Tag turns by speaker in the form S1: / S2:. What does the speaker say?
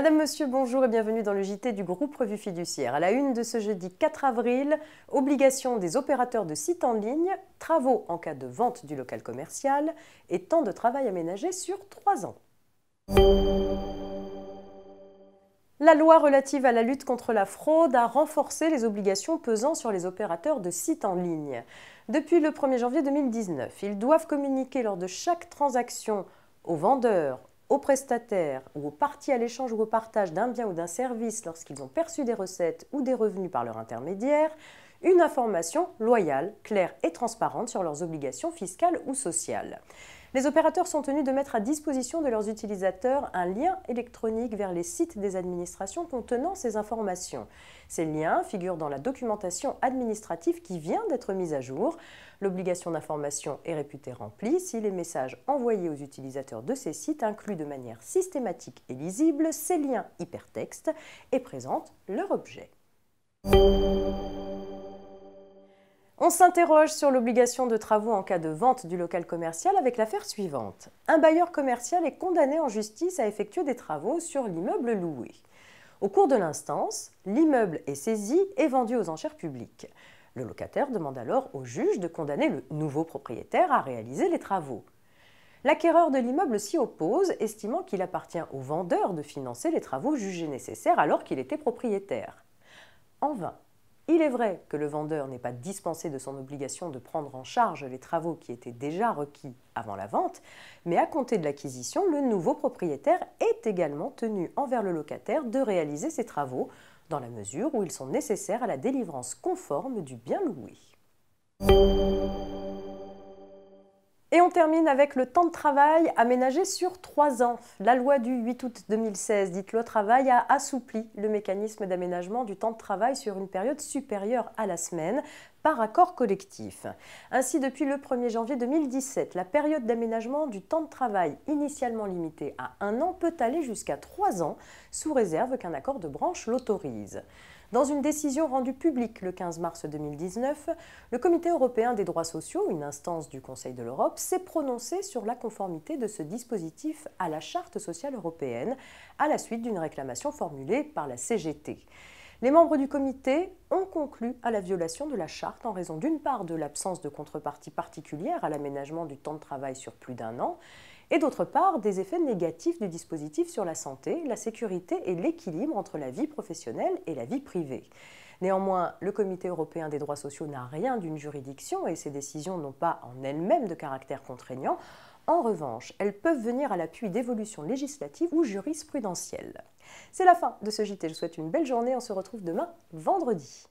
S1: Madame, Monsieur, bonjour et bienvenue dans le JT du groupe Revue Fiduciaire. À la une de ce jeudi 4 avril, obligation des opérateurs de sites en ligne, travaux en cas de vente du local commercial et temps de travail aménagé sur 3 ans. La loi relative à la lutte contre la fraude a renforcé les obligations pesant sur les opérateurs de sites en ligne. Depuis le 1er janvier 2019, ils doivent communiquer lors de chaque transaction aux vendeurs, aux prestataires ou aux parties à l'échange ou au partage d'un bien ou d'un service lorsqu'ils ont perçu des recettes ou des revenus par leur intermédiaire, une information loyale, claire et transparente sur leurs obligations fiscales ou sociales. Les opérateurs sont tenus de mettre à disposition de leurs utilisateurs un lien électronique vers les sites des administrations contenant ces informations. Ces liens figurent dans la documentation administrative qui vient d'être mise à jour. L'obligation d'information est réputée remplie si les messages envoyés aux utilisateurs de ces sites incluent de manière systématique et lisible ces liens hypertextes et présentent leur objet. On s'interroge sur l'obligation de travaux en cas de vente du local commercial avec l'affaire suivante. Un bailleur commercial est condamné en justice à effectuer des travaux sur l'immeuble loué. Au cours de l'instance, l'immeuble est saisi et vendu aux enchères publiques. Le locataire demande alors au juge de condamner le nouveau propriétaire à réaliser les travaux. L'acquéreur de l'immeuble s'y oppose, estimant qu'il appartient au vendeur de financer les travaux jugés nécessaires alors qu'il était propriétaire. En vain. Il est vrai que le vendeur n'est pas dispensé de son obligation de prendre en charge les travaux qui étaient déjà requis avant la vente, mais à compter de l'acquisition, le nouveau propriétaire est également tenu envers le locataire de réaliser ces travaux dans la mesure où ils sont nécessaires à la délivrance conforme du bien loué. Et on termine avec le temps de travail aménagé sur 3 ans. La loi du 8 août 2016, dite loi travail, a assoupli le mécanisme d'aménagement du temps de travail sur une période supérieure à la semaine par accord collectif. Ainsi, depuis le 1er janvier 2017, la période d'aménagement du temps de travail initialement limitée à 1 an peut aller jusqu'à 3 ans, sous réserve qu'un accord de branche l'autorise. Dans une décision rendue publique le 15 mars 2019, le Comité européen des droits sociaux, une instance du Conseil de l'Europe, s'est prononcé sur la conformité de ce dispositif à la Charte sociale européenne, à la suite d'une réclamation formulée par la CGT. Les membres du comité ont conclu à la violation de la charte en raison d'une part de l'absence de contrepartie particulière à l'aménagement du temps de travail sur plus d'1 an et d'autre part des effets négatifs du dispositif sur la santé, la sécurité et l'équilibre entre la vie professionnelle et la vie privée. Néanmoins, le Comité européen des droits sociaux n'a rien d'une juridiction et ces décisions n'ont pas en elles-mêmes de caractère contraignant. En revanche, elles peuvent venir à l'appui d'évolutions législatives ou jurisprudentielles. C'est la fin de ce JT. Je vous souhaite une belle journée. On se retrouve demain, vendredi.